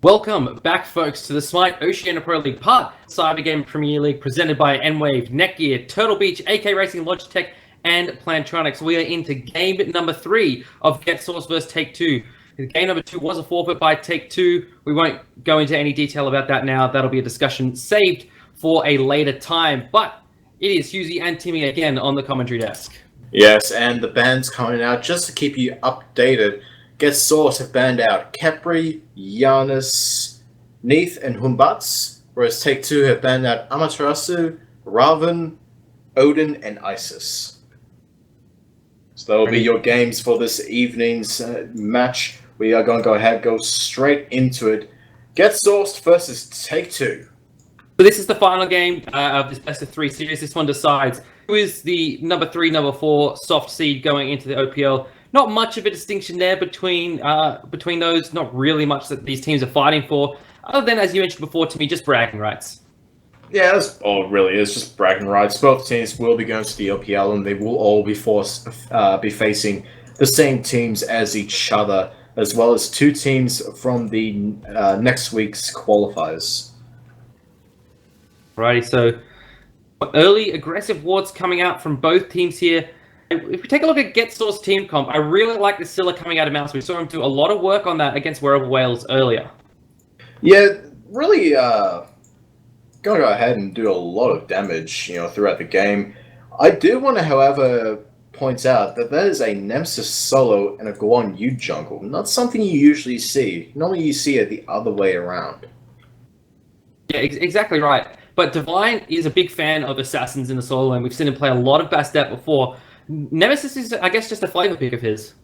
Welcome back, folks, to the SMITE Oceania Pro League Part Cyber Game Premier League presented by N-Wave, Netgear, Turtle Beach, AK Racing, Logitech, and Plantronics. We are into game number 3 of Get Source vs. Take-Two. Game number 2 was a forfeit by Take-Two. We won't go into any detail about that now. That'll be a discussion saved for a later time. But it is Husey and Timmy again on the commentary desk. Yes, and the band's coming out just to keep you updated. Get Source have banned out Capri, Giannis, Neath, and Humbats, whereas Take-Two have banned out Amaterasu, Raven, Odin, and Isis. So that will be your games for this evening's match. We are going to go ahead, go straight into it. Get Source versus Take-Two. So this is the final game of this best of 3 series. This one decides who is the number 3, number 4 soft seed going into the OPL. Not much of a distinction there between those. Not really much that these teams are fighting for, other than, as you mentioned before to me, just bragging rights. Yeah, that's all it really is, just bragging rights. Both teams will be going to the OPL, and they will all be be facing the same teams as each other, as well as 2 teams from the next week's qualifiers. Alrighty, so early aggressive wards coming out from both teams here. If we take a look at Get Source team comp, I really like the Scylla coming out of Mouse. We saw him do a lot of work on that against Wearable Whales earlier. Yeah, really going to go ahead and do a lot of damage, throughout the game. I do want to, however, point out that there is a Nemesis solo and a Guan Yu jungle. Not something you usually see. Normally you see it the other way around. Yeah, exactly right. But Divine is a big fan of Assassins in the solo lane. We've seen him play a lot of Bastet before. Nemesis is, I guess, just a flavor pick of his.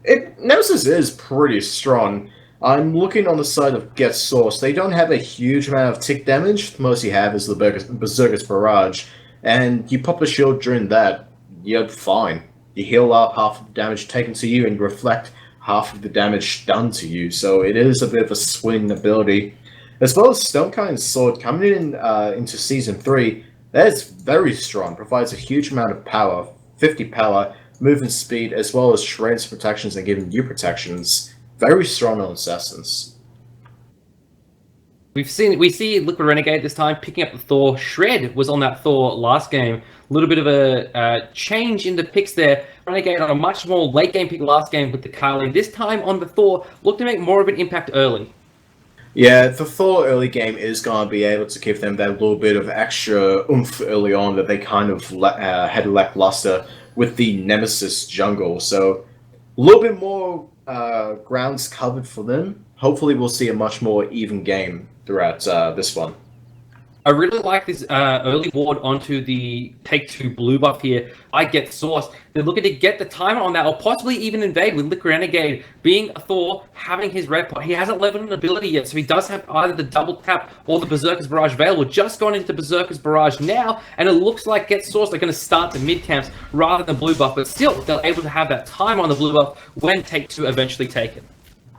Nemesis is pretty strong. I'm looking on the side of Get Source. They don't have a huge amount of tick damage. The most you have is the Berserker's Barrage. And you pop a shield during that, you're fine. You heal up half of the damage taken to you and you reflect half of the damage done to you. So it is a bit of a swing ability. As well as Stonekind's Sword coming in into Season 3, that is very strong. Provides a huge amount of power. 50 power, movement speed, as well as Shred's protections and giving you protections. Very strong on Assassins. We see Liquid Renegade this time picking up the Thor. Shred was on that Thor last game. A little bit of a change in the picks there. Renegade on a much more late game pick last game with the Carly. This time on the Thor, looked to make more of an impact early. Yeah, the Thor early game is going to be able to give them that little bit of extra oomph early on that they kind of had lackluster with the Nemesis jungle. So a little bit more grounds covered for them. Hopefully we'll see a much more even game throughout this one. I really like this early ward onto the Take-Two blue buff here. I Get Source. They're looking to get the timer on that, or possibly even invade with Liquid Renegade being a Thor, having his red pot. He hasn't leveled an ability yet, so he does have either the double tap or the Berserker's Barrage available. Just gone into Berserker's Barrage now, and it looks like Get Source are going to start the mid camps rather than blue buff, but still, they're able to have that time on the blue buff when Take-Two eventually take it.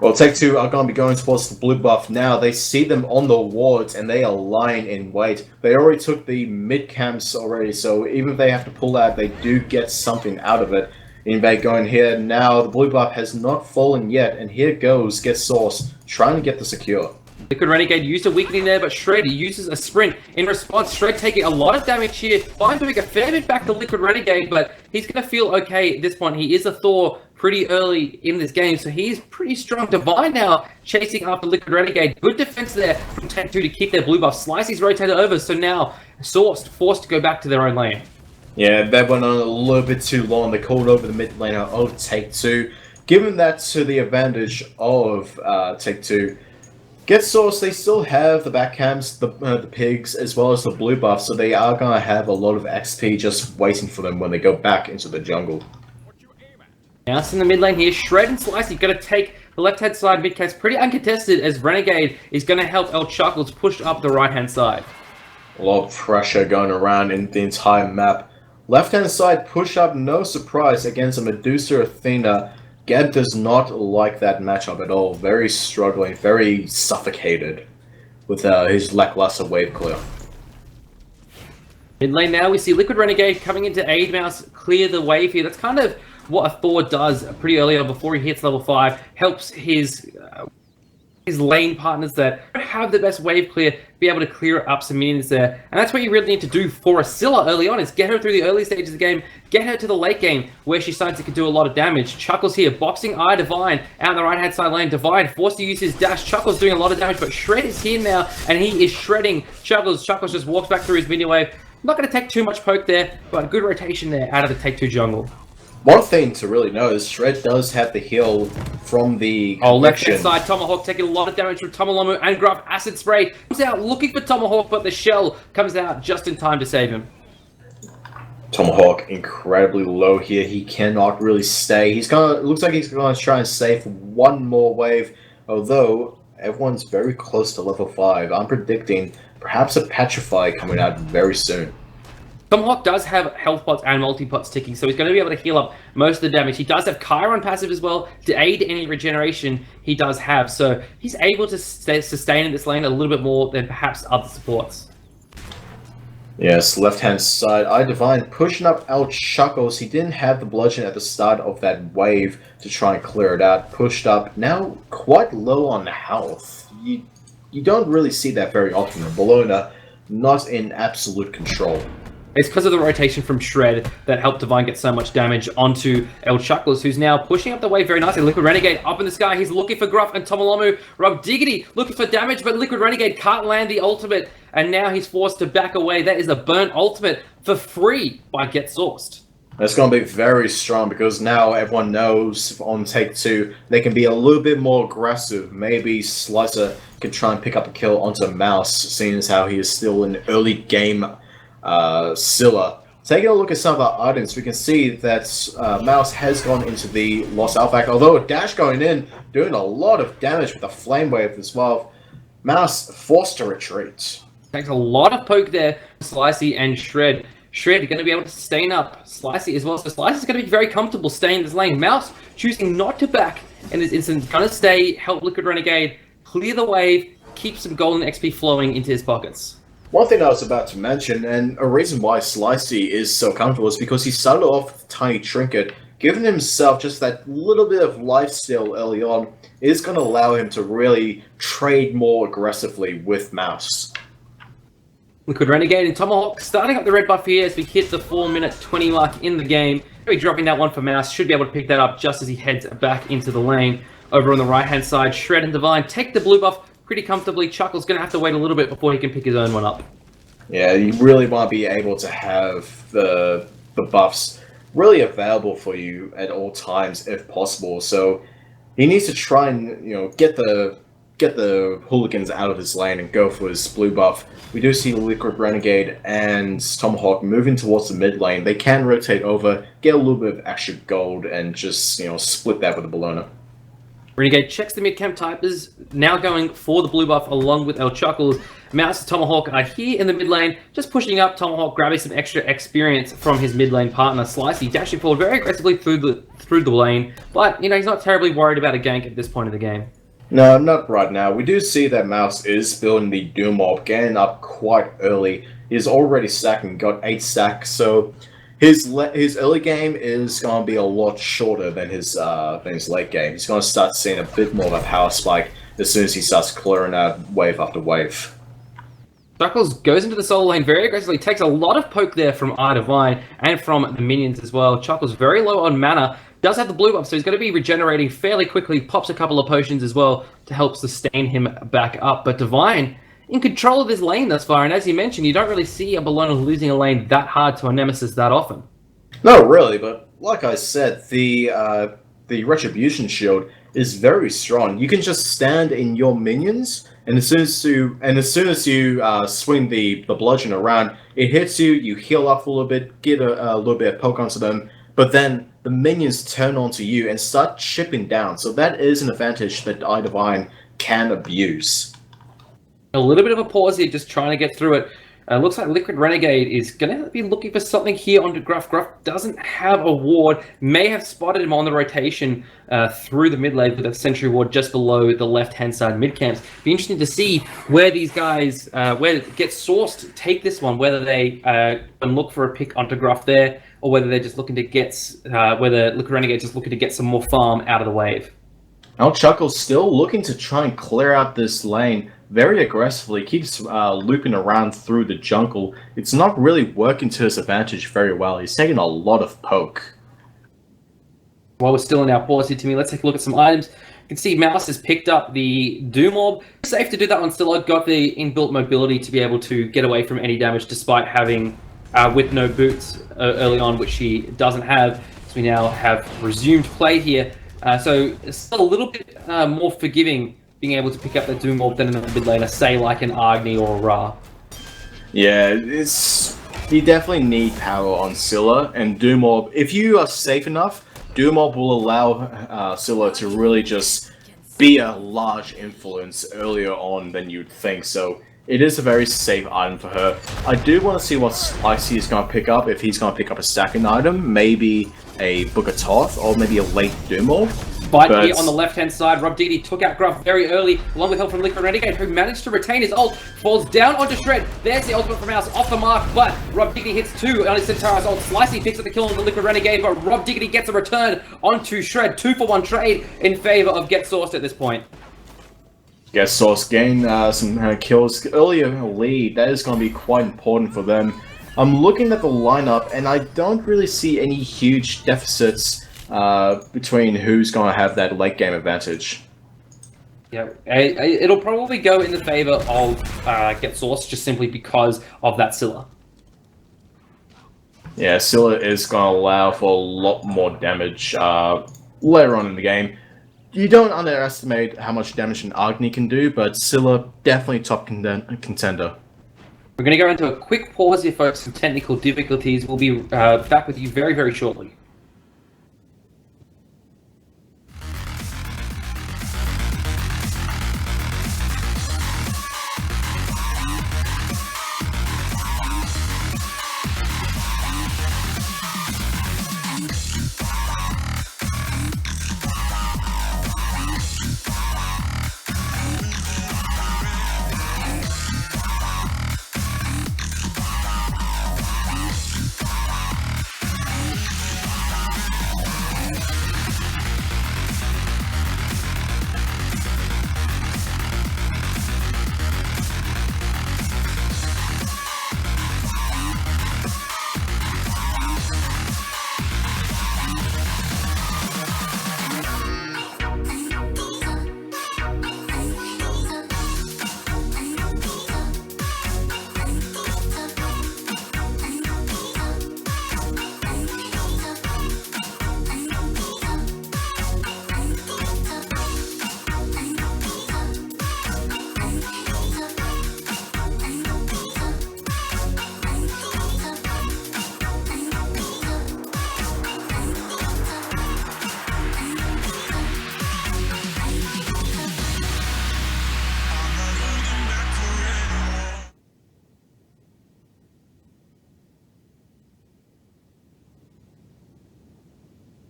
Well, Take-Two are going to be going towards the blue buff now. They see them on the wards, and they are lying in wait. They already took the mid-camps already, so even if they have to pull out, they do get something out of it. Invade going here. Now, the blue buff has not fallen yet, and here goes Get Source, trying to get the secure. Liquid Renegade used a weakening there, but Shred uses a sprint. In response, Shred taking a lot of damage here. Fine doing a fair bit back to Liquid Renegade, but he's going to feel okay at this point. He is a Thor pretty early in this game, so he's pretty strong. Divine now chasing after Liquid Renegade. Good defense there from Take-Two to keep their blue buff. Slicey's rotated over, so now Source forced to go back to their own lane. Yeah, that went on a little bit too long. They called over the mid laner of Take-Two. Giving that to the advantage of Take-Two. Get Source, they still have the back camps, the pigs, as well as the blue buff, so they are going to have a lot of XP just waiting for them when they go back into the jungle. Now it's in the mid lane here. Shred and Slicey going to take the left-hand side mid camps pretty uncontested as Renegade is going to help El Chuckles push up the right-hand side. A lot of pressure going around in the entire map. Left-hand side push up, no surprise, against a Medusa Athena. Geb does not like that matchup at all. Very struggling, very suffocated with his lackluster wave clear. Mid lane now, we see Liquid Renegade coming into aid Mouse, clear the wave here. That's kind of what a Thor does pretty early on before he hits level 5. Helps his his lane partners that have the best wave clear, be able to clear up some minions there. And that's what you really need to do for a Scylla early on, is get her through the early stages of the game, get her to the late game, where she starts to do a lot of damage. Chuckles here, boxing Eye Divine out on the right-hand side lane. Divine forced to use his dash. Chuckles doing a lot of damage, but Shred is here now, and he is shredding Chuckles. Chuckles just walks back through his minion wave. Not going to take too much poke there, but good rotation there out of the Take 2 jungle. One thing to really know is Shred does have the heal from the left-hand side, Tomahawk taking a lot of damage from Tomalomu and Gruff. Acid Spray comes out looking for Tomahawk, but the shell comes out just in time to save him. Tomahawk incredibly low here. He cannot really stay. Looks like he's gonna try and save one more wave, although everyone's very close to level 5. I'm predicting perhaps a Petrify coming out very soon. Tomahawk does have health pots and multi-pots ticking, so he's going to be able to heal up most of the damage. He does have Chiron passive as well to aid any regeneration he does have, so he's able to sustain in this lane a little bit more than perhaps other supports. Yes, left-hand side, Eye Divine pushing up El Chuckles. He didn't have the bludgeon at the start of that wave to try and clear it out. Pushed up, now quite low on health. You don't really see that very often. Bologna not in absolute control. It's because of the rotation from Shred that helped Divine get so much damage onto El Chuckles, who's now pushing up the wave very nicely. Liquid Renegade up in the sky. He's looking for Gruff and Tomalomu. Rub Diggity looking for damage, but Liquid Renegade can't land the ultimate, and now he's forced to back away. That is a burnt ultimate for free by Get Sourced. That's going to be very strong because now everyone knows on Take 2 they can be a little bit more aggressive. Maybe Slicer can try and pick up a kill onto Mouse, seeing as how he is still in early game Scylla. Taking a look at some of our items, we can see that Mouse has gone into the Lost Outback, although a dash going in, doing a lot of damage with a Flame Wave as well. Mouse forced to retreat. Takes a lot of poke there, Slicey and Shred. Shred going to be able to sustain up Slicey as well, so Slicey's going to be very comfortable staying in this lane. Mouse choosing not to back in this instance, going to stay, help Liquid Renegade clear the wave, keep some golden XP flowing into his pockets. One thing I was about to mention, and a reason why Slicey is so comfortable, is because he started off with Tiny Trinket, giving himself just that little bit of lifesteal early on is going to allow him to really trade more aggressively with Mouse. Liquid Renegade and Tomahawk starting up the red buff here as we hit the 4-minute 20 mark in the game. He'll be dropping that one for Mouse, should be able to pick that up just as he heads back into the lane. Over on the right-hand side, Shred and Divine take the blue buff pretty comfortably. Chuckle's going to have to wait a little bit before he can pick his own one up. Yeah, you really want to be able to have the buffs really available for you at all times if possible. So he needs to try and get the hooligans out of his lane and go for his blue buff. We do see Liquid Renegade and Tomahawk moving towards the mid lane. They can rotate over, get a little bit of extra gold, and just split that with a Bologna. Renegade checks the mid-camp typers, now going for the blue buff along with El Chuckles. Mouse and Tomahawk are here in the mid lane, just pushing up. Tomahawk grabbing some extra experience from his mid lane partner, Slicey, dashing forward very aggressively through the lane, but he's not terribly worried about a gank at this point of the game. No, not right now. We do see that Mouse is building the Doom Orb, getting up quite early. He's already stacking, got 8 stacks, so his early game is going to be a lot shorter than his late game. He's going to start seeing a bit more of a power spike as soon as he starts clearing out wave after wave. Chuckles goes into the solo lane very aggressively, takes a lot of poke there from Eye Divine and from the minions as well. Chuckles very low on mana, does have the blue buff, so he's going to be regenerating fairly quickly, pops a couple of potions as well to help sustain him back up. But Divine in control of his lane thus far, and as you mentioned, you don't really see a Bologna losing a lane that hard to a Nemesis that often. No, really, but like I said, the Retribution Shield is very strong. You can just stand in your minions, and as soon as you swing the bludgeon around, it hits you. You heal up a little bit, get a little bit of poke onto them, but then the minions turn onto you and start chipping down. So that is an advantage that Eye Divine can abuse. A little bit of a pause here, just trying to get through it. Looks like Liquid Renegade is going to be looking for something here onto Gruff. Gruff doesn't have a ward. May have spotted him on the rotation through the mid lane with a sentry ward just below the left-hand side mid camps. Be interesting to see where these guys, where Get Sourced take this one, whether they look for a pick onto Gruff there, or whether they're just looking to get, whether Liquid Renegade just looking to get some more farm out of the wave. Now Chuckle's still looking to try and clear out this lane very aggressively, keeps looping around through the jungle. It's not really working to his advantage very well. He's taking a lot of poke. While we're still in our pause here, Timmy, let's take a look at some items. You can see Mouse has picked up the Doom Orb. Safe to do that on Scylla. Got the inbuilt mobility to be able to get away from any damage despite having with no boots early on, which she doesn't have. So we now have resumed play here. So it's still a little bit more forgiving being able to pick up the Doom Orb than in the mid laner, say like an Agni or a Ra. Yeah, you definitely need power on Scylla, and Doom Orb, if you are safe enough, Doom Orb will allow Scylla to really just be a large influence earlier on than you'd think, so it is a very safe item for her. I do want to see what Spicy is going to pick up, if he's going to pick up a stacking item, maybe a Book of Thoth, or maybe a late Doom Orb. But here on the left-hand side, Rob Diggity took out Gruff very early, along with help from Liquid Renegade, who managed to retain his ult, falls down onto Shred. There's the ultimate from Mouse, off the mark, but Rob Diggity hits 2 on his Centaurus ult. Slicey picks up the kill on the Liquid Renegade, but Rob Diggity gets a return onto Shred. 2-for-1 trade in favor of Get Sourced at this point. Get Source gain some kills earlier in the lead. That is going to be quite important for them. I'm looking at the lineup, and I don't really see any huge deficits between who's going to have that late game advantage. Yeah, it'll probably go in the favor of Get Sourced just simply because of that Scylla. Yeah, Scylla is going to allow for a lot more damage later on in the game. You don't underestimate how much damage an Agni can do, but Scylla definitely top contender. We're going to go into a quick pause here, folks, some technical difficulties. We'll be back with you very, very shortly.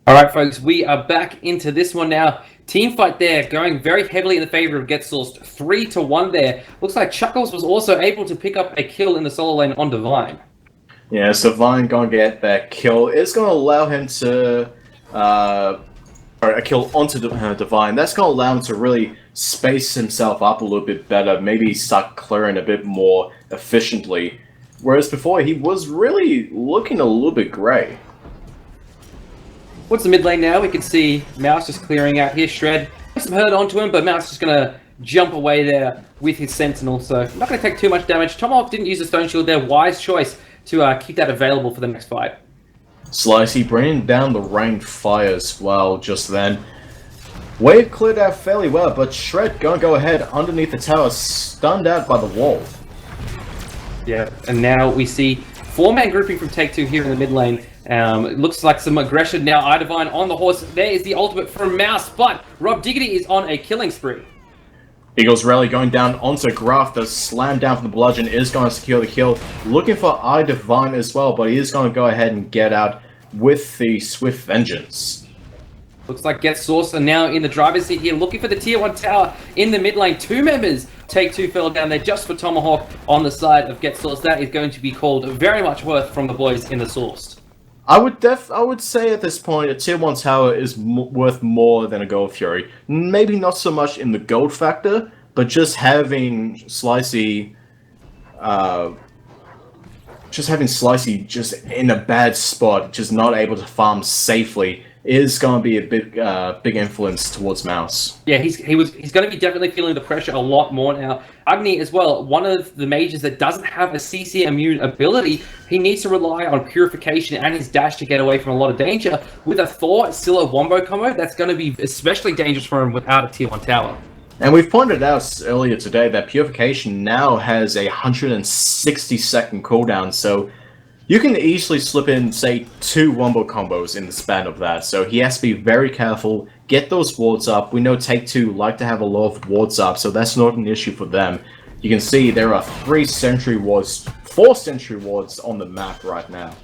Alright folks, we are back into this one now. Team fight there, going very heavily in the favor of Get Sourced. 3-1 there. Looks like Chuckles was also able to pick up a kill in the solo lane on Divine. Yeah, so Divine going to get that kill. It's going to allow him to... a kill onto Divine. That's going to allow him to really space himself up a little bit better. Maybe start clearing a bit more efficiently. Whereas before, he was really looking a little bit grey. What's the mid lane now? We can see Mouse just clearing out here. Shred has some hurt onto him, but Mouse is just going to jump away there with his Sentinel. So not going to take too much damage. Tomahawk didn't use the Stone Shield there. Wise choice to keep that available for the next fight. Slicey bringing down the rain fire as well just then. Wave cleared out fairly well, but Shred going to go ahead underneath the tower, stunned out by the wall. Yeah, and now we see 4-man grouping from Take-Two here in the mid lane. It looks like some aggression now. Idivine on the horse. There is the ultimate from Mouse, but Rob Diggity is on a killing spree. Eagles Rally going down onto Graf. The slam down from the bludgeon is going to secure the kill. Looking for Idivine as well, but he is going to go ahead and get out with the Swift Vengeance. Looks like Get Sourced are now in the driver's seat here, looking for the tier 1 tower in the mid lane. 2 members. Take-Two fell down there just for Tomahawk on the side of Get Sourced. That is going to be called very much worth from the boys in the Sourced. I would say at this point a tier 1 tower is worth more than a Gold Fury. Maybe not so much in the gold factor, but just having Slicey just in a bad spot, just not able to farm safely, is going to be a big influence towards Mouse. Yeah, he's going to be definitely feeling the pressure a lot more now. Agni as well, one of the mages that doesn't have a CC immune ability, he needs to rely on Purification and his dash to get away from a lot of danger. With a Thor Scylla wombo combo, that's going to be especially dangerous for him without a tier 1 tower. And we've pointed out earlier today that Purification now has a 160-second cooldown, so you can easily slip in, say, 2 wombo combos in the span of that. So he has to be very careful, get those wards up. We know Take-Two like to have a lot of wards up, so that's not an issue for them. You can see there are 4 sentry wards on the map right now.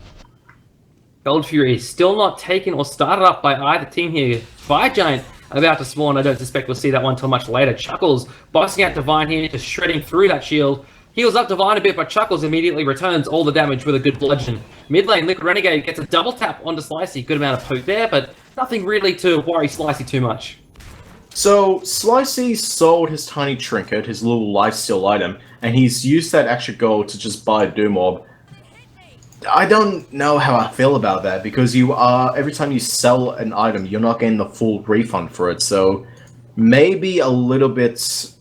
Gold Fury is still not taken or started up by either team here. Fire Giant about to spawn. I don't suspect we'll see that one until much later. Chuckles bossing out Divine here, just shredding through that shield. Heals up Divine a bit, but Chuckles immediately returns all the damage with a good bludgeon. Mid lane, Liquid Renegade gets a double tap onto Slicey. Good amount of poke there, but nothing really to worry Slicey too much. So, Slicey sold his tiny trinket, his little lifesteal item, and he's used that extra gold to just buy a Doom Orb. I don't know how I feel about that, because every time you sell an item, you're not getting the full refund for it, so maybe a little bit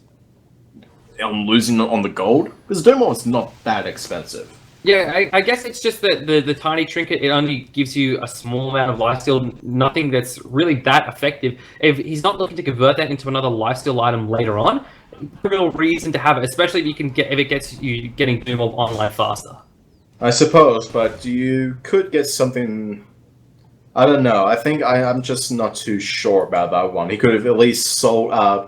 on losing on the gold, because Doom Orb is not that expensive. Yeah, I guess it's just that the tiny trinket, it only gives you a small amount of lifesteal, nothing that's really that effective. If he's not looking to convert that into another lifesteal item later on, real reason to have it, especially if it gets you getting Doom Orb online faster. I suppose, but you could get something. I don't know. I think I'm just not too sure about that one. He could have at least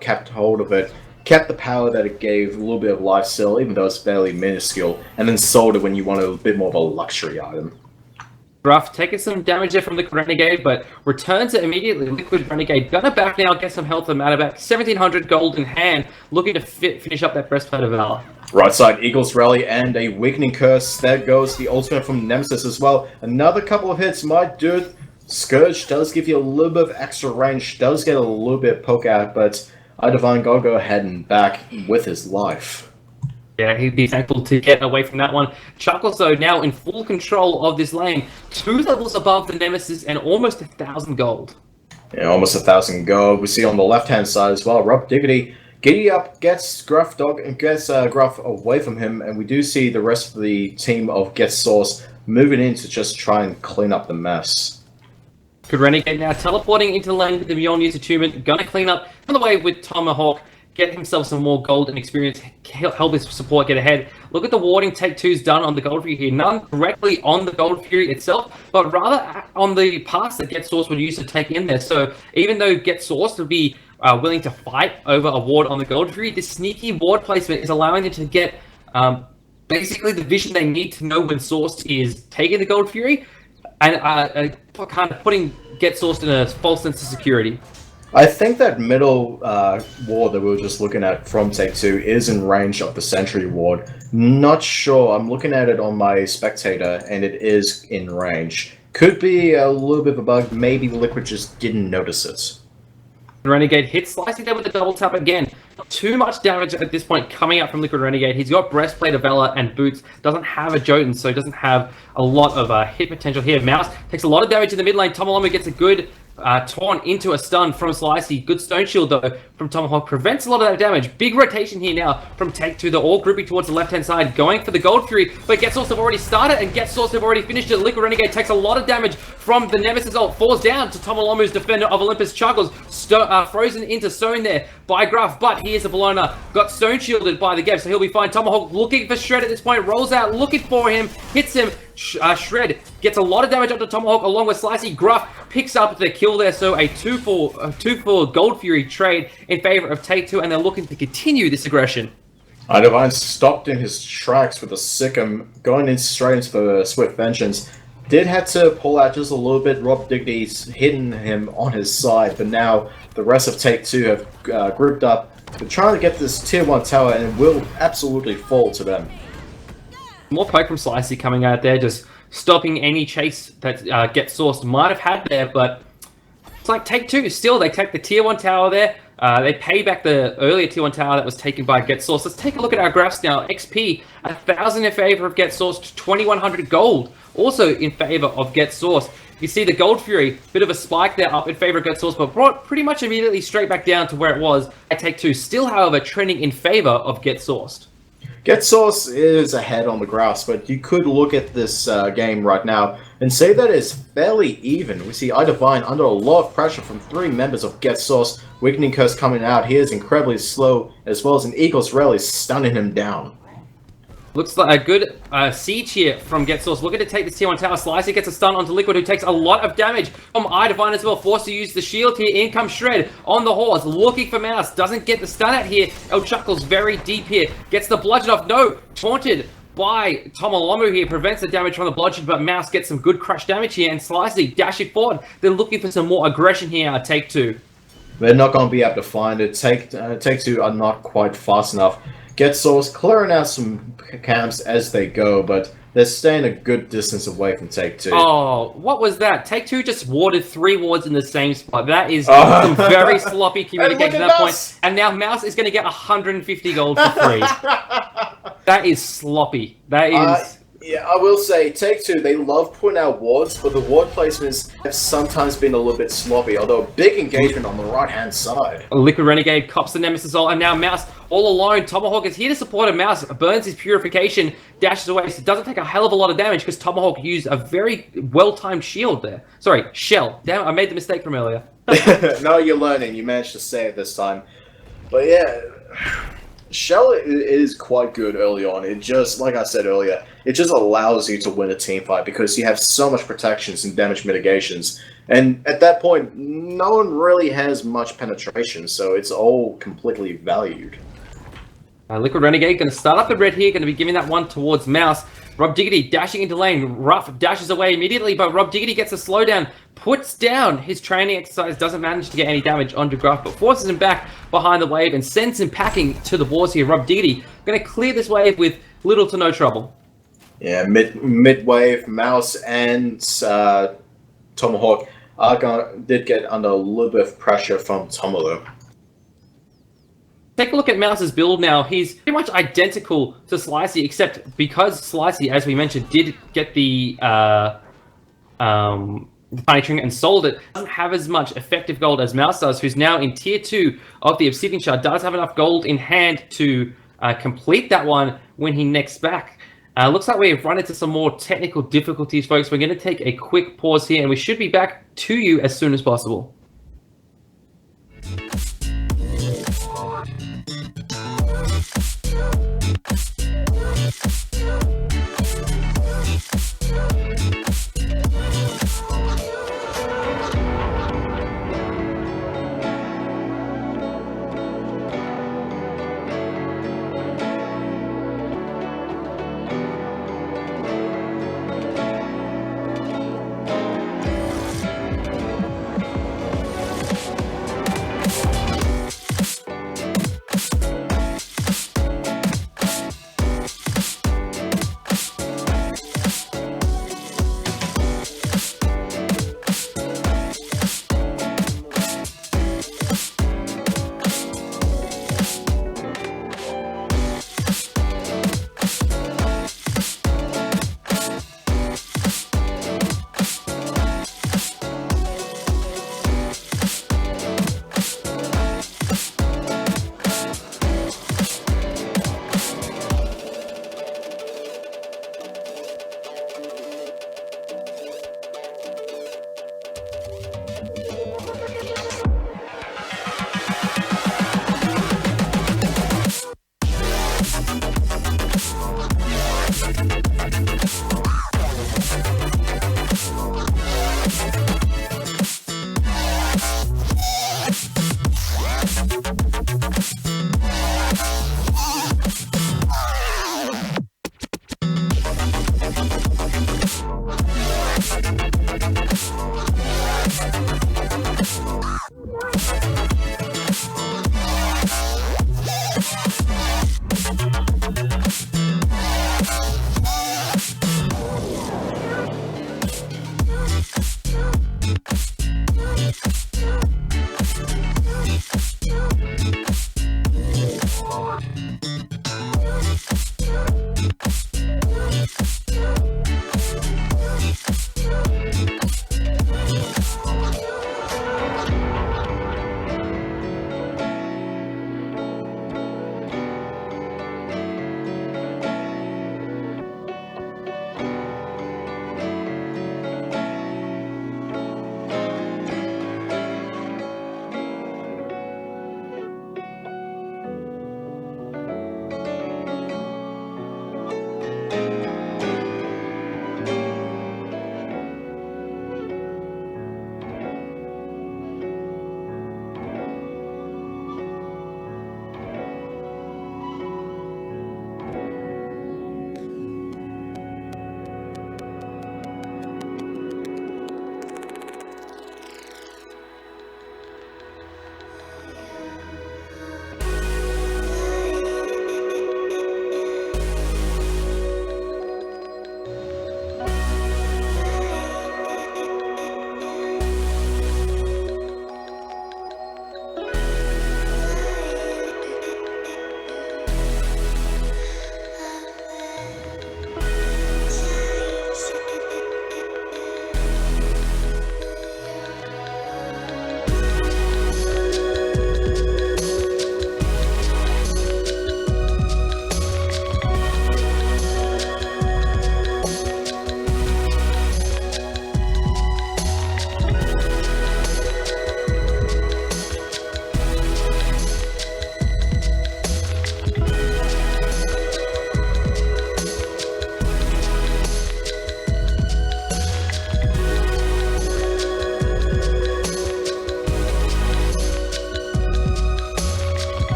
kept hold of it, kept the power that it gave, a little bit of lifesteal, even though it's fairly minuscule, and then sold it when you wanted a bit more of a luxury item. Gruff taking some damage there from Liquid Renegade, but returns it immediately. Liquid Renegade gonna back now, get some health and matter back. 1700 gold in hand, looking to finish up that Breastplate of Valor. Right side, Eagles Rally and a Weakening Curse. There goes the ultimate from Nemesis as well. Another couple of hits might do it. Scourge does give you a little bit of extra range, does get a little bit of poke out, but Divine gotta go ahead and back with his life. Yeah, he'd be thankful to get away from that one. Chuckles, though, now in full control of this lane. 2 levels above the Nemesis and almost 1,000 gold. Yeah, almost 1,000 gold. We see on the left-hand side as well, Rob Diggity giddy up, gets Gruff away from him, and we do see the rest of the team of Get Sauce moving in to just try and clean up the mess. Good Renegade now teleporting into the lane with the Beyond Use Attunement, gonna clean up on the way with Tomahawk, get himself some more gold and experience, help his support get ahead. Look at the warding Take-Two's done on the Gold Fury here. None directly on the Gold Fury itself, but rather on the pass that Get Source would use to take in there. So even though Get Source would be willing to fight over a ward on the Gold Fury, this sneaky ward placement is allowing them to get basically the vision they need to know when Source is taking the Gold Fury, and kind of putting Get Sourced in a false sense of security. I think that middle ward that we were just looking at from Take-Two is in range of the Sentry ward. Not sure. I'm looking at it on my spectator, and it is in range. Could be a little bit of a bug. Maybe Liquid just didn't notice it. Renegade hits Slicey there with a double tap again. Not too much damage at this point coming out from Liquid Renegade. He's got Breastplate of Valor and Boots. Doesn't have a Jotun, so he doesn't have a lot of hit potential here. Mouse takes a lot of damage in the mid lane. Tomahawk gets a good torn into a stun from Slicey. Good Stone Shield, though, from Tomahawk. Prevents a lot of that damage. Big rotation here now from Take-Two. They're all grouping towards the left-hand side, going for the Gold Fury, but Get Source have already started, and Get Source have already finished it. Liquid Renegade takes a lot of damage from the Nemesis ult. Falls down to Tomalamu's Defender of Olympus. Chuckles frozen into stone there by Gruff, but he is a Bologna. Got Stone Shielded by the Geb, so he'll be fine. Tomahawk looking for Shred at this point. Rolls out, looking for him. Hits him. Shred gets a lot of damage up to Tomahawk along with Slicey. Gruff picks up the kill there, so a 2-for Gold Fury trade in favor of Take-Two, and they're looking to continue this aggression. Divine stopped in his tracks with the Sikkim, going in straight into the Swift Vengeance. Did have to pull out just a little bit. Rob Dignity's hidden him on his side, but now the rest of Take-Two have grouped up. They're trying to get this tier 1 tower, and it will absolutely fall to them. More poke from Slicey coming out there, just stopping any chase that Get Sourced might have had there, but it's like Take-Two. Still, they take the Tier 1 tower there. They pay back the earlier Tier 1 tower that was taken by Get Sourced. Let's take a look at our graphs now. XP, 1,000 in favor of Get Sourced, 2,100 gold also in favor of Get Sourced. You see the Gold Fury, bit of a spike there up in favor of Get Sourced, but brought pretty much immediately straight back down to where it was at Take-Two. Still, however, trending in favor of Get Sourced. Get Source is ahead on the graphs, but you could look at this game right now and say that it's fairly even. We see iDivine under a lot of pressure from 3 members of Get Source. Weakening Curse coming out. He is incredibly slow, as well as an Eagle's Rally stunning him down. Looks like a good siege here from Get Source. Looking to take this Tier 1 tower. Slicer gets a stun onto Liquid, who takes a lot of damage from iDivine as well. Forced to use the shield here. In comes Shred on the horse. Looking for Mouse. Doesn't get the stun out here. El Chuckle's very deep here. Gets the bludgeon off. No. Taunted by Tomolomu here. Prevents the damage from the bludgeon, but Mouse gets some good crush damage here. And Slicey dashing forward. They're looking for some more aggression here at Take-Two. They're not going to be able to find it. Take-Two are not quite fast enough. Get Source clearing out some camps as they go, but they're staying a good distance away from Take-Two. Oh, what was that? Take-Two just warded 3 wards in the same spot. That is some very sloppy communication at that point. And now Mouse is going to get 150 gold for free. That is sloppy. That is... Yeah, I will say, Take-Two, they love putting out wards, but the ward placements have sometimes been a little bit sloppy, although a big engagement on the right-hand side. Liquid Renegade cops the Nemesis ult, and now Mouse all alone. Tomahawk is here to support him. Mouse burns his Purification, dashes away, so it doesn't take a hell of a lot of damage because Tomahawk used a very well-timed shield there. Sorry, shell. Damn, I made the mistake from earlier. No, you're learning. You managed to say it this time. But yeah... Shell is quite good early on. It just, like I said earlier, it just allows you to win a team fight because you have so much protections and damage mitigations. And at that point, no one really has much penetration, so it's all completely valued. Liquid Renegade going to start up the red here, going to be giving that one towards Mouse. Rob Diggity dashing into lane. Ruff dashes away immediately, but Rob Diggity gets a slowdown, puts down his training exercise, doesn't manage to get any damage onto Gruff, but forces him back behind the wave and sends him packing to the boards here. Rob Diggity going to clear this wave with little to no trouble. Yeah, mid-wave, Mouse and Tomahawk did get under a little bit of pressure from Tomolo. Take a look at Mouse's build now. He's pretty much identical to Slicey, except because Slicey, as we mentioned, did get the Tiny Trinket and sold it, doesn't have as much effective gold as Mouse does, who's now in Tier 2 of the Obsidian Shard, does have enough gold in hand to complete that one when he next back. Looks like we've run into some more technical difficulties, folks. We're going to take a quick pause here, and we should be back to you as soon as possible.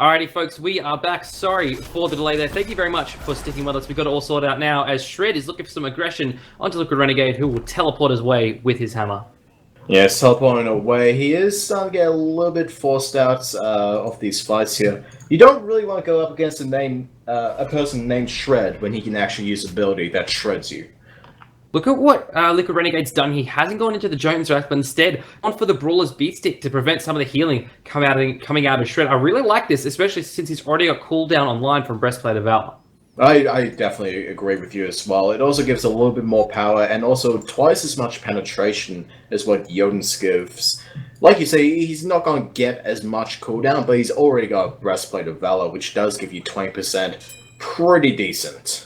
Alrighty, folks, we are back. Sorry for the delay there. Thank you very much for sticking with us. We've got it all sorted out now as Shred is looking for some aggression onto Liquid Renegade, who will teleport his way with his hammer. Yes, teleporting away. He is starting to get a little bit forced out of these fights here. You don't really want to go up against a person named Shred when he can actually use ability that shreds you. Look at what Liquid Renegade's done. He hasn't gone into the Jones Rack, but instead gone for the Brawler's Beat Stick to prevent some of the healing coming out of Shred. I really like this, especially since he's already got cooldown online from Breastplate of Valor. I definitely agree with you as well. It also gives a little bit more power and also twice as much penetration as what Jotun's gives. Like you say, he's not going to get as much cooldown, but he's already got Breastplate of Valor, which does give you 20%. Pretty decent.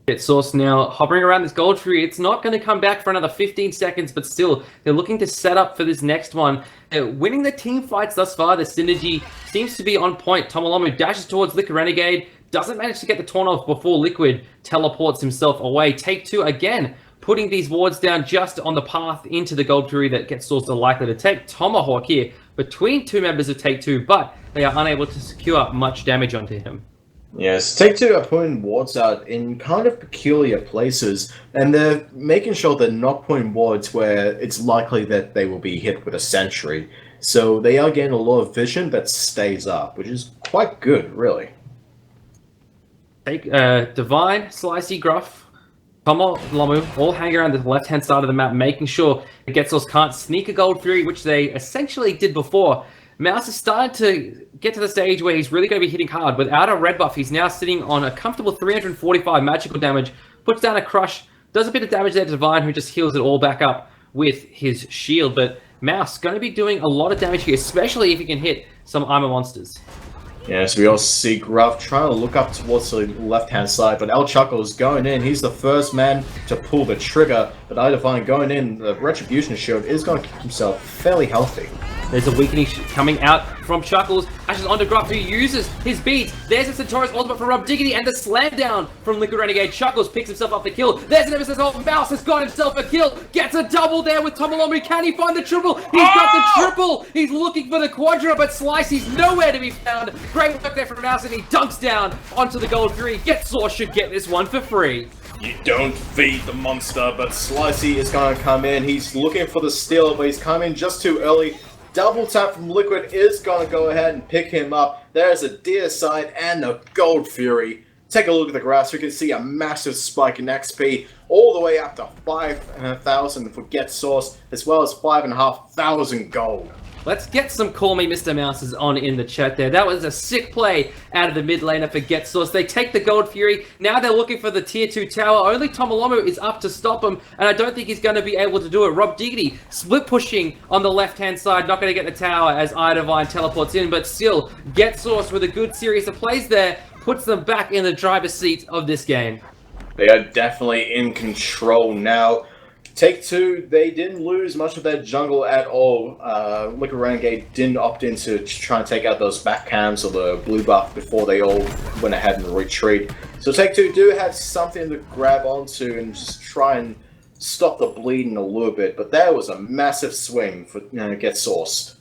Get Source now hovering around this gold tree. It's not going to come back for another 15 seconds, but still, they're looking to set up for this next one. They're winning the team fights thus far. The synergy seems to be on point. Tomolomu dashes towards Liquid Renegade, doesn't manage to get the taunt off before Liquid teleports himself away. Take two again, putting these wards down just on the path into the gold tree that Get Source are likely to take. Tomahawk here between two members of Take Two, but they are unable to secure much damage onto him. Yes, Take-Two are putting wards out in kind of peculiar places, and they're making sure they're not putting wards where it's likely that they will be hit with a sentry. So they are getting a lot of vision that stays up, which is quite good, really. Take Divine, Slicey, Gruff, Tomolomu all hang around the left-hand side of the map, making sure that Get Source can't sneak a gold fury, which they essentially did before. Mouse has started to get to the stage where he's really going to be hitting hard. Without a red buff, he's now sitting on a comfortable 345 magical damage, puts down a crush, does a bit of damage there to Divine, who just heals it all back up with his shield. But Mouse going to be doing a lot of damage here, especially if he can hit some armor monsters. Yes, we also see Gruff trying to look up towards the left-hand side, but El Chuckle's going in. He's the first man to pull the trigger, but Idivine going in. The Retribution Shield is going to keep himself fairly healthy. There's a weakening coming out from Chuckles. Ashes onto Gruff, who uses his beat. There's a Centaurus ultimate from Rob Diggity, and the slam down from Liquid Renegade. Chuckles picks himself up the kill. There's an Nemesis ult. Mouse has got himself a kill. Gets a double there with Tomolomu. Can he find the triple? He's got the triple. He's looking for the quadra, but Slicey's nowhere to be found. Great work there from Mouse, and he dunks down onto the gold fury. Get Source should get this one for free. You don't feed the monster, but Slicey is going to come in. He's looking for the steal, but he's coming just too early. Double tap from Liquid is going to go ahead and pick him up. There's a Deer Side and the Gold Fury. Take a look at the graphs. We can see a massive spike in XP, all the way up to 5,000 for Get Source, as well as 5,500 gold. Let's get some Call Me Mr. Mouses on in the chat there. That was a sick play out of the mid laner for Get Source. They take the Gold Fury. Now they're looking for the Tier 2 tower. Only Tomolomu is up to stop him, and I don't think he's going to be able to do it. Rob Diggity split pushing on the left-hand side. Not going to get the tower as Idivine teleports in, but still, Get Source with a good series of plays there puts them back in the driver's seat of this game. They are definitely in control now. Take Two, they didn't lose much of their jungle at all. Liquid Renegade didn't opt in to try and take out those back cams or the blue buff before they all went ahead and retreat. So Take Two do have something to grab onto and just try and stop the bleeding a little bit, but that was a massive swing for Get Sourced.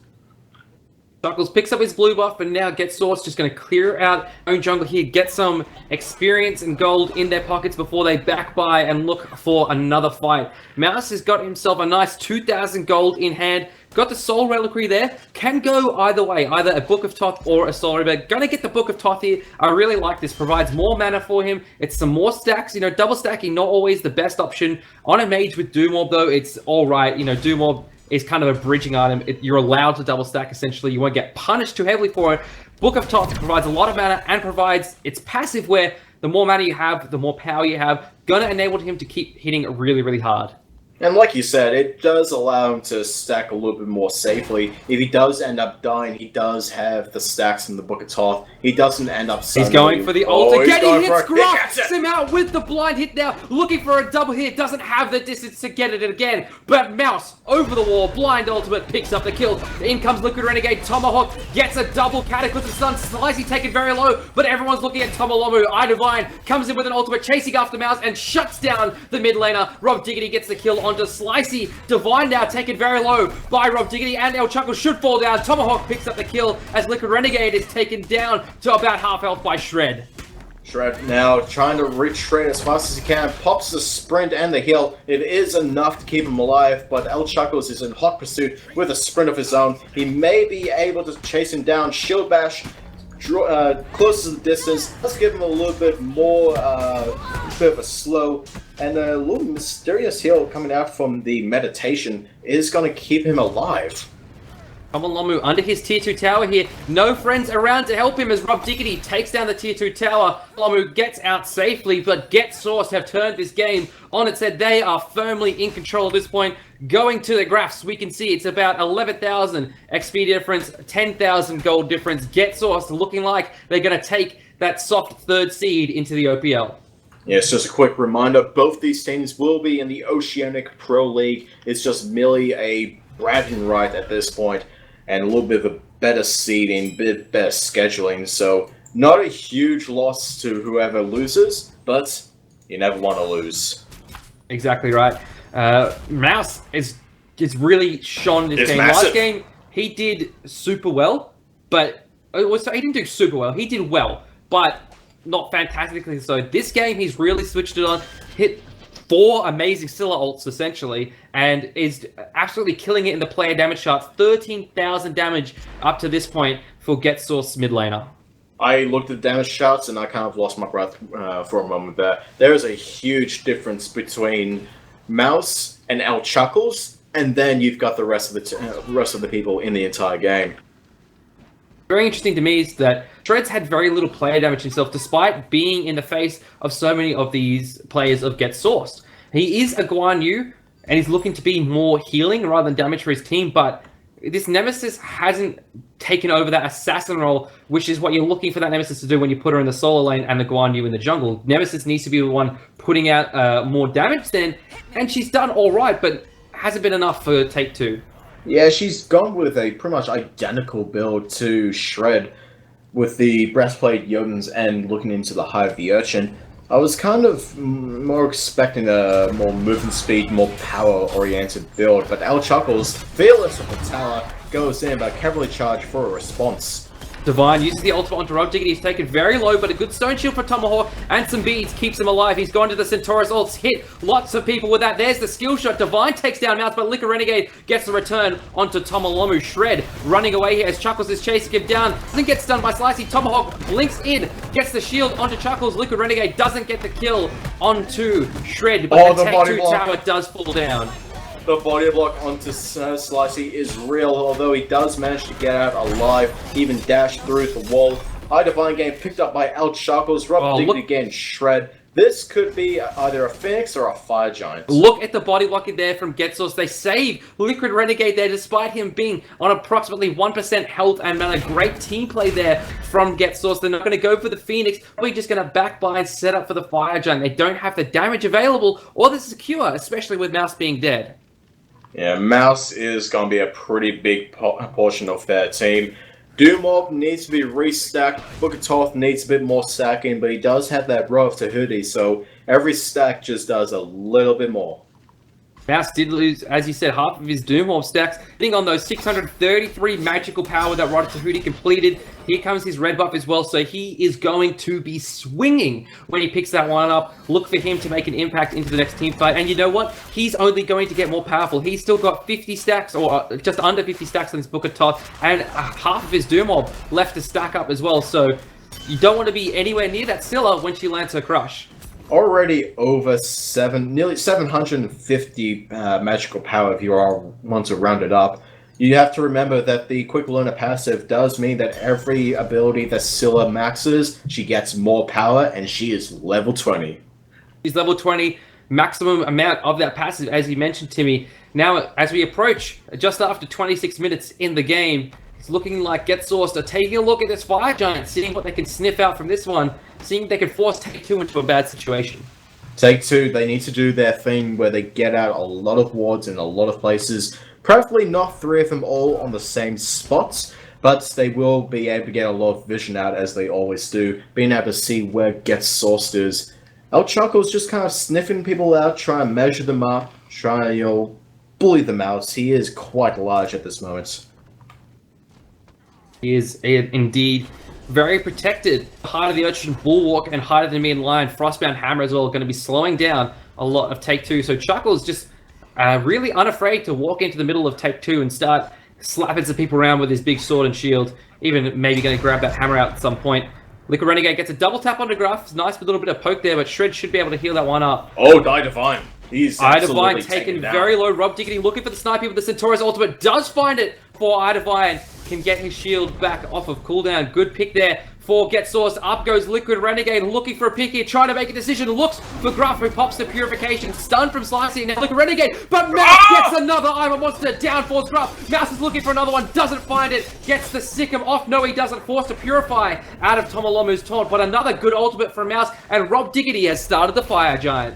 Chuckles picks up his blue buff, and now Get Source just going to clear out own jungle here, get some experience and gold in their pockets before they back by and look for another fight. Mouse has got himself a nice 2,000 gold in hand. Got the Soul Reliquary there. Can go either way, either a Book of Thoth or a Soul Reliquary. Gonna get the Book of Thoth here. I really like this. Provides more mana for him. It's some more stacks. Double stacking, not always the best option. On a mage with Doom Orb, though, it's alright. Doom Orb is kind of a bridging item. You're allowed to double stack, essentially. You won't get punished too heavily for it. Book of Thoth provides a lot of mana and provides its passive where the more mana you have, the more power you have. Gonna enable him to keep hitting really, really hard. And like you said, it does allow him to stack a little bit more safely. If he does end up dying, he does have the stacks in the Book of Thoth. He doesn't end up suddenly... He's going for the ult again. He hits Gruff. Gets him out with the blind hit now. Looking for a double hit. Doesn't have the distance to get it again. But Mouse over the wall. Blind ultimate picks up the kill. In comes Liquid Renegade. Tomahawk gets a double Cataclysm stun. Slicey taken very low, but everyone's looking at Tomolomu. Idivine comes in with an ultimate, chasing after Mouse and shuts down the mid laner. Rob Diggity gets the kill on onto Slicey. Divine now taken very low by Rob Diggity, and El Chuckle should fall down. Tomahawk picks up the kill as Liquid Renegade is taken down to about half health by Shred. Shred now trying to reach Shred as fast as he can, pops the sprint and the heal. It is enough to keep him alive, but El Chuckles is in hot pursuit with a sprint of his own. He may be able to chase him down. Shield Bash closes the distance. Let's give him a little bit more, bit of a slow, and a little mysterious heal coming out from the meditation is going to keep him alive. Tomalomu under his tier 2 tower here. No friends around to help him as Rob Diggity takes down the tier 2 tower. Tomalomu gets out safely, but Get Source have turned this game on its head. They are firmly in control at this point. Going to the graphs, we can see it's about 11,000 XP difference, 10,000 gold difference. Get Source looking like they're going to take that soft third seed into the OPL. Yes, just a quick reminder, both these teams will be in the Oceanic Pro League. It's just merely a bragging right at this point, and a little bit of a better seeding, bit better scheduling. So not a huge loss to whoever loses, but you never want to lose. Exactly right. Mouse is really shone this game. Massive. Last game he did super well, but he didn't do super well. He did well, but not fantastically so. This game he's really switched it on. Hit 4 amazing Scylla ults, essentially, and is absolutely killing it in the player damage charts. 13,000 damage up to this point for Get Source mid laner. I looked at the damage charts and I kind of lost my breath for a moment there. There is a huge difference between Mouse and El Chuckles, and then you've got the rest of the people in the entire game. Very interesting to me is that Shred's had very little player damage himself, despite being in the face of so many of these players of Get Sourced. He is a Guan Yu, and he's looking to be more healing rather than damage for his team, but this Nemesis hasn't taken over that assassin role, which is what you're looking for that Nemesis to do when you put her in the solo lane and the Guan Yu in the jungle. Nemesis needs to be the one putting out more damage then, and she's done all right, but hasn't been enough for Take 2. Yeah, she's gone with a pretty much identical build to Shred, with the breastplate Jotuns and looking into the Hive the Urchin. I was kind of more expecting a more movement speed, more power-oriented build, but El Chuckles, fearless of the tower, goes in but heavily charged for a response. Divine uses the ultimate onto Rob Diggity. He's taken very low, but a good stone shield for Tomahawk and some beads keeps him alive. He's gone to the Centaurus ults, hit lots of people with that. There's the skill shot. Divine takes down Mouse, but Liquor Renegade gets the return onto Tomalomu. Shred running away here as Chuckles is chasing him down. Doesn't get stunned by Slicey. Tomahawk links in, gets the shield onto Chuckles. Liquor Renegade doesn't get the kill onto Shred, but the Tech 2 tower does fall down. The body block onto Slicey is real, although he does manage to get out alive, even dash through the wall. High Divine Game picked up by El Chuckles, Rob Diggity again, Shred. This could be either a Phoenix or a Fire Giant. Look at the body block in there from Get Source. They save Liquid Renegade there despite him being on approximately 1% health and man, a great team play there from Get Source. They're not going to go for the Phoenix. Probably just going to backbuy and set up for the Fire Giant. They don't have the damage available or the secure, especially with Mouse being dead. Yeah, Mouse is going to be a pretty big portion of their team. Doomorb needs to be restacked. Book of Thoth needs a bit more stacking, but he does have that row of Tahuti, so every stack just does a little bit more. Mouse did lose, as you said, half of his Doomorb stacks, being on those 633 magical power that Rod Tahuti completed. Here comes his red buff as well, so he is going to be swinging when he picks that one up. Look for him to make an impact into the next team fight, and you know what? He's only going to get more powerful. He's still got 50 stacks, or just under 50 stacks on his Book of Thoth, and half of his Doomorb left to stack up as well, so you don't want to be anywhere near that Scylla when she lands her crush. Already over nearly 750 magical power if you want to round it up. You have to remember that the Quick Learner passive does mean that every ability that Scylla maxes, she gets more power, and she is level 20. She's level 20, maximum amount of that passive, as you mentioned, Timmy. Now, as we approach just after 26 minutes in the game, it's looking like Get Sourced are taking a look at this Fire Giant, seeing what they can sniff out from this one, seeing if they can force Take 2 into a bad situation. Take 2, they need to do their thing where they get out a lot of wards in a lot of places. Preferably not 3 of them all on the same spots, but they will be able to get a lot of vision out as they always do, being able to see where Get Sourced is. El Chuckle's just kind of sniffing people out, trying to measure them up, trying to, bully them out. He is quite large at this moment. He is indeed very protected. Heart of the Ocean Bulwark and Heart of the Nemean Lion, Frostbound Hammer as well, are going to be slowing down a lot of Take Two. So Chuckles just really unafraid to walk into the middle of Take Two and start slapping some people around with his big sword and shield. Even maybe going to grab that hammer out at some point. Liquid Renegade gets a double tap on the Gruff. It's nice with a little bit of poke there, but Shred should be able to heal that one up. Oh, Die Divine. He's Divine taken very low. Rob Diggity looking for the sniper, but the Centaurus ultimate does find it for Divine. Can get his shield back off of cooldown. Good pick there for Get Source. Up goes Liquid Renegade looking for a pick here, trying to make a decision. Looks for Gruff, who pops the Purification. Stunned from Slicing. Now Liquid Renegade, but Mouse gets another Iron Monster. Down falls Gruff. Mouse is looking for another one, doesn't find it. Gets the Sikkim off. No, he doesn't. Forced to Purify out of Tomolomu's taunt, but another good ultimate from Mouse, and Rob Diggity has started the Fire Giant.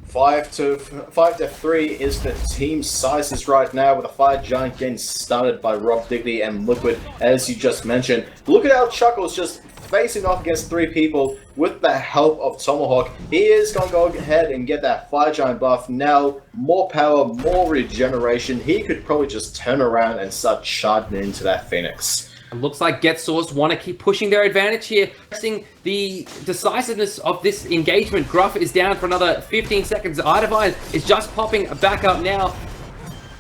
5-3 is the team sizes right now, with a Fire Giant getting started by Rob Diggity and Liquid, as you just mentioned. Look at how Chuckles just facing off against 3 people with the help of Tomahawk. He is going to go ahead and get that Fire Giant buff. Now, more power, more regeneration. He could probably just turn around and start charging into that Phoenix. It looks like Get Source want to keep pushing their advantage here, testing the decisiveness of this engagement. Gruff is down for another 15 seconds. Divine is just popping back up now.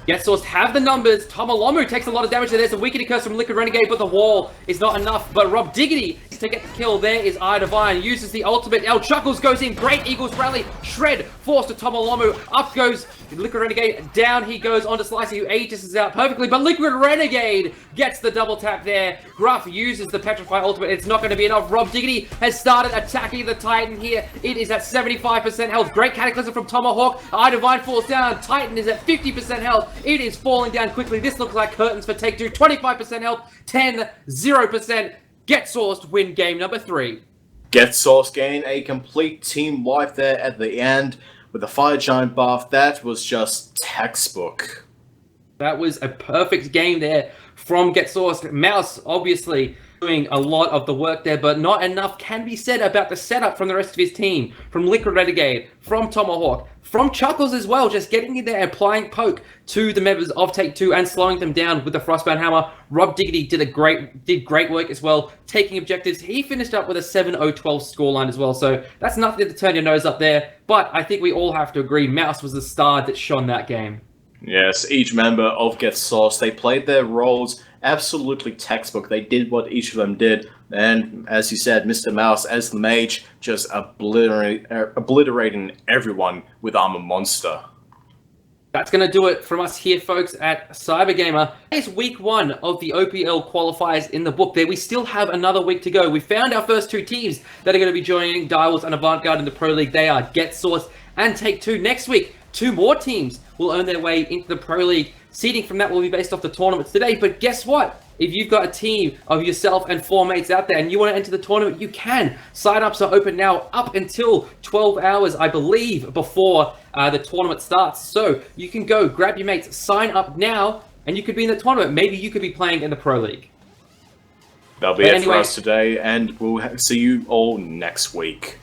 Get Source have the numbers. Tomolomu takes a lot of damage. There's a weakening curse from Liquid Renegade, but the wall is not enough. But Rob Diggity to get the kill. There is Divine. Uses the ultimate. El Chuckles goes in. Great Eagles rally. Shred forced to Tomolomu. Up goes Liquid Renegade. Down he goes onto Slicey, who ages out perfectly. But Liquid Renegade gets the double tap there. Gruff uses the Petrify ultimate. It's not going to be enough. Rob Diggity has started attacking the Titan here. It is at 75% health. Great Cataclysm from Tomahawk. Divine falls down. Titan is at 50% health. It is falling down quickly. This looks like curtains for Take Two. 25% health. 10, 0%. Get Sourced win game number 3. Get Source gain a complete team wipe there at the end with the Fire Giant buff. That was just textbook. That was a perfect game there from Get Sourced. Mouse, obviously, doing a lot of the work there, but not enough can be said about the setup from the rest of his team. From Liquid Renegade, from Tomahawk, from Chuckles as well, just getting in there and applying poke to the members of Take Two and slowing them down with the Frostbound Hammer. Rob Diggity did great work as well, taking objectives. He finished up with a 7-0-12 scoreline as well, so that's nothing to turn your nose up there. But I think we all have to agree, Mouse was the star that shone that game. Yes, each member of Get Source, they played their roles absolutely textbook. They did what each of them did. And as you said, Mr. Mouse, as the mage, just obliterating everyone with Armor Monster. That's going to do it from us here, folks, at Cybergamer. It's week 1 of the OPL qualifiers in the book there. We still have another week to go. We found our first 2 teams that are going to be joining Direwolves and Avantgarde in the Pro League. They are Get Source and Take Two. Next week, 2 more teams will earn their way into the Pro League. Seeding from that will be based off the tournaments today. But guess what? If you've got a team of yourself and 4 mates out there and you want to enter the tournament, you can. Sign-ups are open now up until 12 hours, I believe, before the tournament starts. So you can go, grab your mates, sign up now, and you could be in the tournament. Maybe you could be playing in the Pro League. That'll be it for us today, and we'll see you all next week.